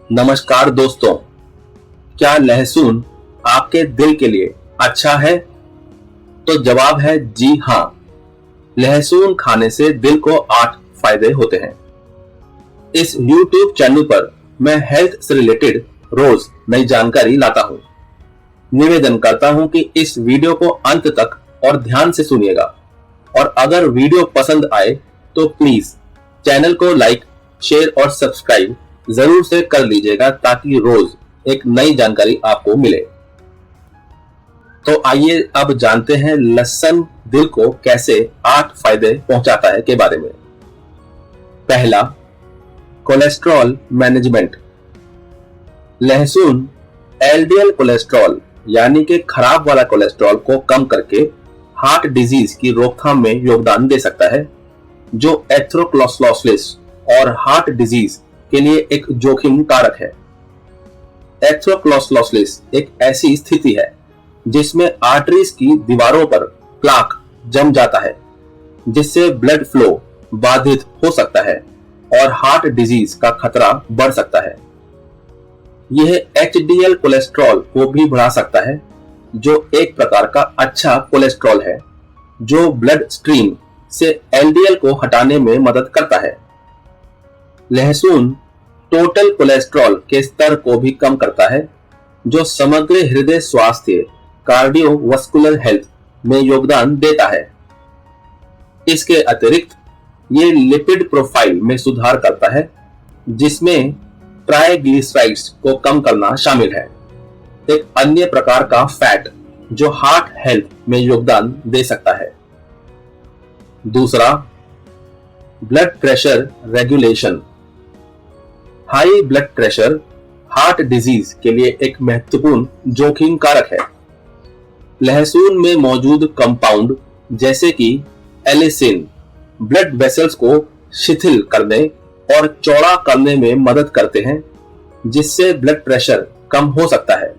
नमस्कार दोस्तों, क्या लहसुन आपके दिल के लिए अच्छा है? तो जवाब है जी हाँ। लहसुन खाने से दिल को 8 फायदे होते हैं। इस YouTube चैनल पर मैं हेल्थ से रिलेटेड रोज नई जानकारी लाता हूँ। निवेदन करता हूँ कि इस वीडियो को अंत तक और ध्यान से सुनिएगा और अगर वीडियो पसंद आए तो प्लीज चैनल को लाइक, शेयर और सब्सक्राइब जरूर से कर लीजिएगा ताकि रोज एक नई जानकारी आपको मिले। तो आइए अब जानते हैं लहसुन दिल को कैसे 8 फायदे पहुंचाता है के बारे में। पहला, कोलेस्ट्रॉल मैनेजमेंट। लहसुन एलडीएल कोलेस्ट्रॉल यानी कि खराब वाला कोलेस्ट्रॉल को कम करके हार्ट डिजीज की रोकथाम में योगदान दे सकता है, जो एथेरोस्क्लेरोसिस और हार्ट डिजीज के लिए एक जोखिम कारक है। एथेरोस्क्लेरोसिस एक ऐसी स्थिति है जिसमें आर्टरीज की दीवारों पर प्लाक जम जाता है, जिससे ब्लड फ्लो बाधित हो सकता है और हार्ट डिजीज का खतरा बढ़ सकता है। यह एचडीएल कोलेस्ट्रॉल को भी बढ़ा सकता है, जो एक प्रकार का अच्छा कोलेस्ट्रॉल है जो ब्लड स्ट्रीम से एलडीएल को हटाने में मदद करता है। लहसुन टोटल कोलेस्ट्रॉल के स्तर को भी कम करता है, जो समग्र हृदय स्वास्थ्य कार्डियोवास्कुलर हेल्थ में योगदान देता है। इसके अतिरिक्त ये लिपिड प्रोफाइल में सुधार करता है, जिसमें ट्राइग्लिसराइड्स को कम करना शामिल है, एक अन्य प्रकार का फैट जो हार्ट हेल्थ में योगदान दे सकता है। दूसरा, blood pressure regulation. High blood pressure heart disease के लिए एक महत्वपूर्ण जोखिम कारक है। लहसुन में मौजूद कंपाउंड जैसे कि एलिसिन ब्लड वेसल्स को शिथिल करने और चौड़ा करने में मदद करते हैं, जिससे ब्लड प्रेशर कम हो सकता है।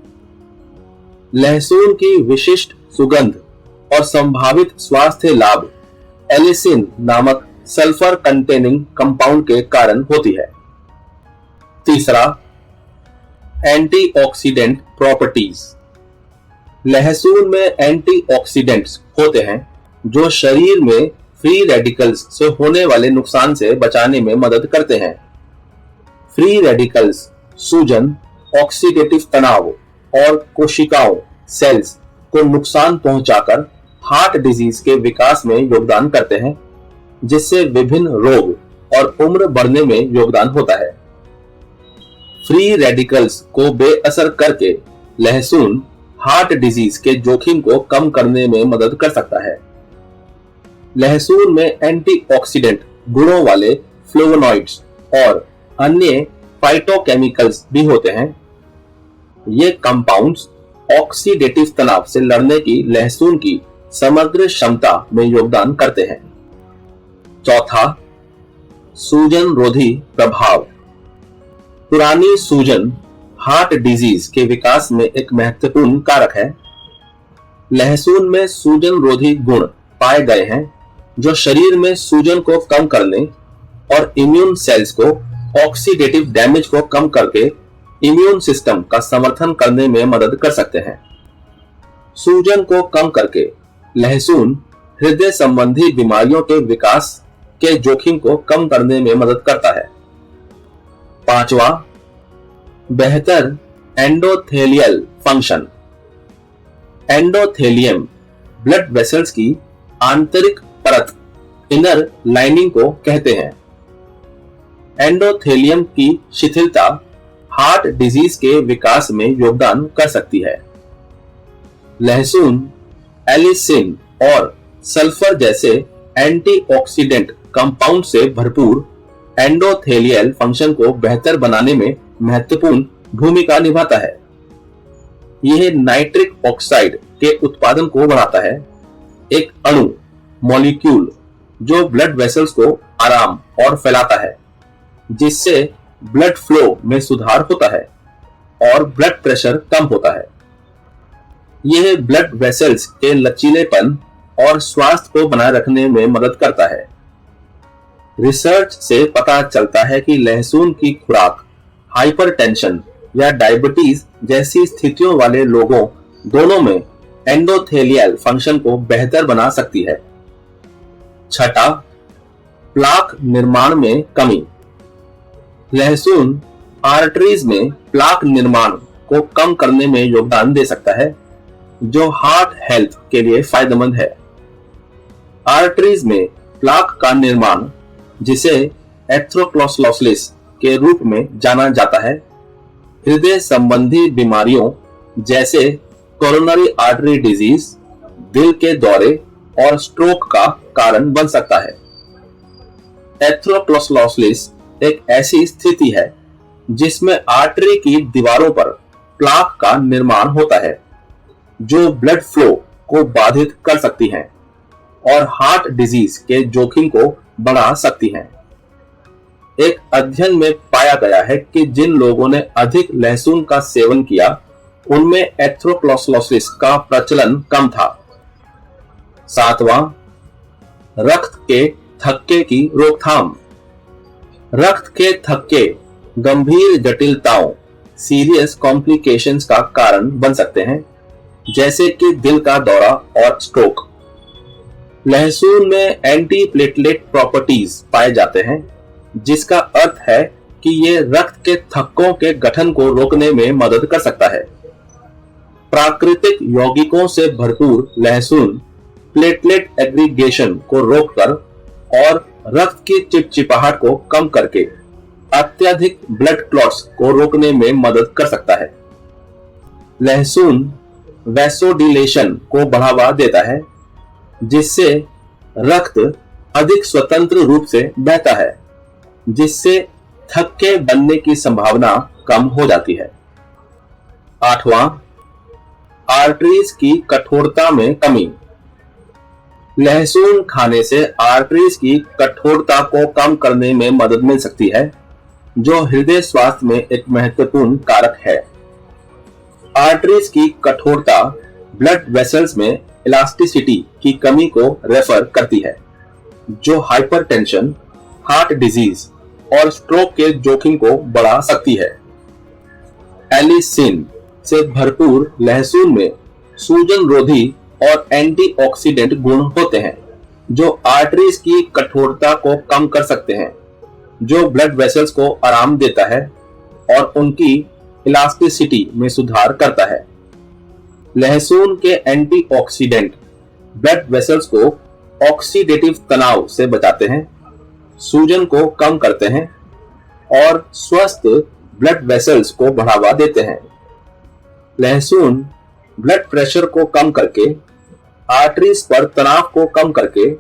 लहसुन की विशिष्ट सुगंध और संभावित स्वास्थ्य लाभ एलिसिन नामक सल्फर कंटेनिंग कंपाउंड के कारण होती है। तीसरा, एंटीऑक्सीडेंट प्रॉपर्टीज। लहसुन में एंटीऑक्सीडेंट्स होते हैं जो शरीर में फ्री रेडिकल्स से होने वाले नुकसान से बचाने में मदद करते हैं। फ्री रेडिकल्स सूजन, ऑक्सीडेटिव तनाव और कोशिकाओं सेल्स को नुकसान पहुंचाकर हार्ट डिजीज के विकास में योगदान करते हैं, जिससे विभिन्न रोग और उम्र बढ़ने में योगदान होता है। फ्री रेडिकल्स को बेअसर करके लहसुन हार्ट डिजीज के जोखिम को कम करने में मदद कर सकता है। लहसुन में एंटीऑक्सीडेंट गुणों वाले फ्लेवोनॉइड्स और अन्य फाइटोकेमिकल्स भी होते हैं। ये कंपाउंड्स ऑक्सीडेटिव तनाव से लड़ने की लहसुन की समग्र क्षमता में योगदान करते हैं। चौथा, सूजन रोधी प्रभाव। पुरानी सूजन हार्ट डिजीज के विकास में एक महत्वपूर्ण कारक है। लहसुन में सूजन रोधी गुण पाए गए हैं, जो शरीर में सूजन को कम करने और इम्यून सेल्स को ऑक्सीडेटिव डैमेज को कम करके इम्यून सिस्टम का समर्थन करने में मदद कर सकते हैं। सूजन को कम करके लहसुन हृदय संबंधी बीमारियों के विकास के जोखिम को कम करने में मदद करता है। पांचवा, बेहतर endothelial function. Endothelium blood vessels की आंतरिक परत, इनर लाइनिंग को कहते हैं। एंडोथेलियम की शिथिलता हार्ट डिजीज के विकास में योगदान कर सकती है। लहसुन एलिसिन और सल्फर जैसे एंटीऑक्सीडेंट कंपाउंड से भरपूर एंडोथेलियल फंक्शन को बेहतर बनाने में महत्वपूर्ण भूमिका निभाता है। यह नाइट्रिक ऑक्साइड के उत्पादन को बढ़ाता है, एक अणु मॉलिक्यूल जो ब्लड वेसल्स को आराम और फैलाता है, जिससे ब्लड फ्लो में सुधार होता है और ब्लड प्रेशर कम होता है। यह ब्लड वेसल्स के लचीलेपन और स्वास्थ्य को बनाए रखने में मदद करता है। रिसर्च से पता चलता है कि लहसुन की खुराक हाइपरटेंशन या डायबिटीज जैसी स्थितियों वाले लोगों दोनों में एंडोथेलियल फंक्शन को बेहतर बना सकती है। छठा, प्लाक निर्माण में कमी। लहसुन आर्टरीज में प्लाक निर्माण को कम करने में योगदान दे सकता है, जो हार्ट हेल्थ के लिए फायदेमंद है। आर्टरीज में प्लाक का निर्माण, जिसे एथेरोस्क्लेरोसिस के रूप में जाना जाता है, हृदय संबंधी बीमारियों जैसे कोरोनरी आर्टरी डिजीज, दिल के दौरे और स्ट्रोक का कारण बन सकता है। एथेरोस्क्लेरोसिस एक ऐसी स्थिति है जिसमें आर्टरी की दीवारों पर प्लाक का निर्माण होता है, जो ब्लड फ्लो को बाधित कर सकती हैं और हार्ट डिजीज के जोखिम को बढ़ा सकती हैं। एक अध्ययन में पाया गया है कि जिन लोगों ने अधिक लहसुन का सेवन किया, उनमें एथेरोस्क्लेरोसिस का प्रचलन कम था। सातवां, रक्त के थक्के की रोकथाम। रक्त के थक्के गंभीर जटिलताओं, सीरियस कॉम्प्लिकेशंस का कारण बन सकते हैं, जैसे कि दिल का दौरा और स्ट्रोक। लहसुन में एंटी प्लेटलेट प्रॉपर्टीज पाए जाते हैं, जिसका अर्थ है कि ये रक्त के थक्कों के गठन को रोकने में मदद कर सकता है। प्राकृतिक यौगिकों से भरपूर लहसुन प्लेटलेट एग्रीगेशन को रोककर और रक्त की चिपचिपाहट को कम करके अत्यधिक ब्लड क्लॉट्स को रोकने में मदद कर सकता है। लहसुन वैसोडिलेशन को बढ़ावा देता है, जिससे रक्त अधिक स्वतंत्र रूप से बहता है, जिससे थक्के बनने की संभावना कम हो जाती है। आठवां, आर्टरीज की कठोरता में कमी। लहसुन खाने से आर्टरीज की कठोरता को कम करने में मदद मिल सकती है, जो हृदय स्वास्थ्य में एक महत्वपूर्ण कारक है। आर्टरीज की कठोरता ब्लड वेसल्स में इलास्टिसिटी की कमी को रेफर करती है, जो हाइपरटेंशन, हार्ट डिजीज और स्ट्रोक के जोखिम को बढ़ा सकती है। एलिसिन से भरपूर लहसुन में सूजन रोधी और एंटीऑक्सीडेंट गुण होते हैं, जो आर्टरीज की कठोरता को कम कर सकते हैं, जो ब्लड वेसल्स को आराम देता है और उनकी इलास्टिसिटी में सुधार करता है। लहसुन के एंटीऑक्सीडेंट ब्लड वेसल्स को ऑक्सीडेटिव तनाव से बचाते हैं, सूजन को कम करते हैं और स्वस्थ ब्लड वेसल्स को बढ़ावा देते हैं। लहसुन ब्लड प्रेशर को कम करके, आर्टरीज पर तनाव को कम करके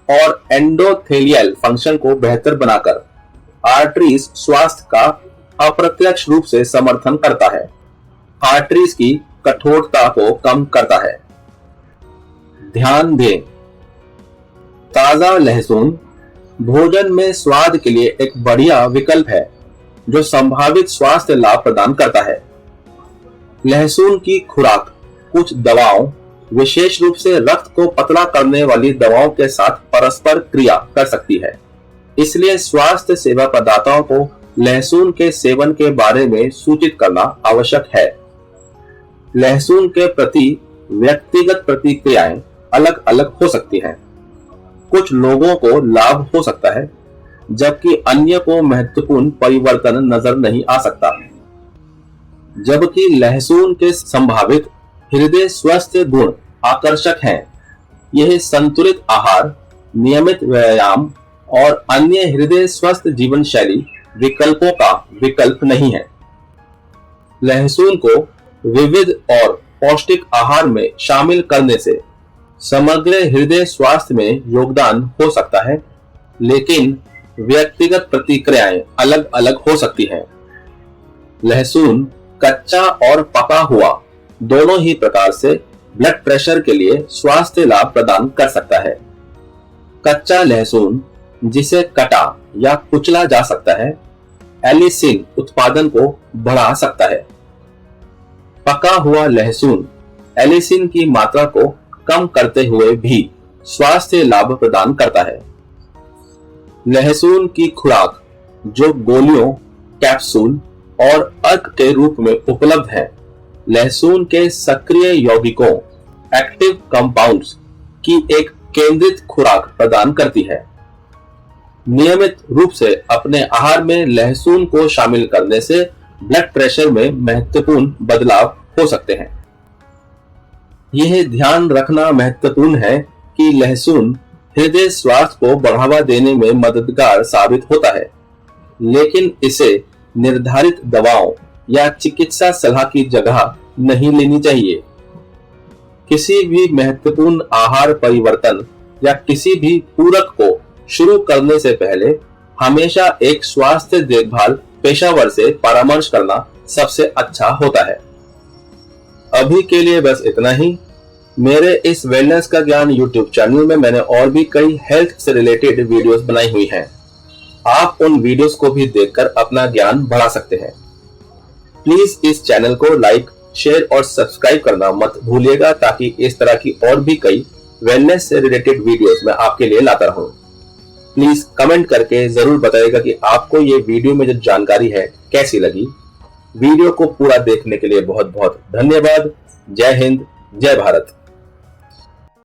और एंडोथेलियल फंक्शन को बेहतर बनाकर आर्टरीज स्वास्थ्य का अप्रत्यक्ष रूप से समर्थन करता है, आर्टरीज की कठोरता को कम करता है। ध्यान दें, ताजा लहसुन भोजन में स्वाद के लिए एक बढ़िया विकल्प है, जो संभावित स्वास्थ्य लाभ प्रदान करता है। लहसुन की खुराक कुछ दवाओं, विशेष रूप से रक्त को पतला करने वाली दवाओं के साथ परस्पर क्रिया कर सकती है। इसलिए स्वास्थ्य सेवा प्रदाताओं को लहसुन के सेवन के बारे में सूचित करना आवश्यक है। लहसुन के प्रति व्यक्तिगत प्रतिक्रियाएं अलग अलग हो सकती हैं। कुछ लोगों को लाभ हो सकता है, जबकि अन्य को महत्वपूर्ण परिवर्तन नजर नहीं आ सकता। जबकि लहसुन के संभावित हृदय स्वास्थ्य गुण आकर्षक हैं, यह संतुलित आहार, नियमित व्यायाम और अन्य हृदय स्वस्थ जीवन शैली विकल्पों का विकल्प नहीं है। लहसुन को विविध और पौष्टिक आहार में शामिल करने से समग्र हृदय स्वास्थ्य में योगदान हो सकता है, लेकिन व्यक्तिगत प्रतिक्रियाएं अलग अलग हो सकती हैं। लहसुन कच्चा और पका हुआ दोनों ही प्रकार से ब्लड प्रेशर के लिए स्वास्थ्य लाभ प्रदान कर सकता है। कच्चा लहसुन, जिसे कटा या कुचला जा सकता है, एलिसिन उत्पादन को बढ़ा सकता है। पका हुआ लहसुन एलिसिन की मात्रा को कम करते हुए भी स्वास्थ्य लाभ प्रदान करता है। लहसुन की खुराक, जो गोलियों, कैप्सूल और अर्क के रूप में उपलब्ध हैं। लहसुन के सक्रिय यौगिकों एक्टिव कंपाउंड्स की एक केंद्रित खुराक प्रदान करती है। नियमित रूप से अपने आहार में लहसुन को शामिल करने से ब्लड प्रेशर में महत्वपूर्ण बदलाव हो सकते हैं। यह ध्यान रखना महत्वपूर्ण है कि लहसुन हृदय स्वास्थ्य को बढ़ावा देने में मददगार साबित होता है, लेकिन इसे निर्धारित दवाओं या चिकित्सा सलाह की जगह नहीं लेनी चाहिए। किसी भी महत्वपूर्ण आहार परिवर्तन या किसी भी पूरक को शुरू करने से पहले हमेशा एक स्वास्थ्य देखभाल पेशेवर से परामर्श करना सबसे अच्छा होता है। अभी के लिए बस इतना ही। मेरे इस वेलनेस का ज्ञान यूट्यूब चैनल में मैंने और भी कई हेल्थ से रिलेटेड वीडियोस बनाई हुई हैं। आप उन वीडियोस को भी देखकर अपना ज्ञान बढ़ा सकते हैं। प्लीज इस चैनल को लाइक, शेयर और सब्सक्राइब करना मत भूलिएगा, ताकि इस तरह की और भी कई वेलनेस से रिलेटेड वीडियोस मैं आपके लिए लाता रहूं। प्लीज कमेंट करके जरूर बताइएगा कि आपको ये वीडियो में जो जानकारी है कैसी लगी। वीडियो को पूरा देखने के लिए बहुत बहुत धन्यवाद। जय हिंद, जय भारत।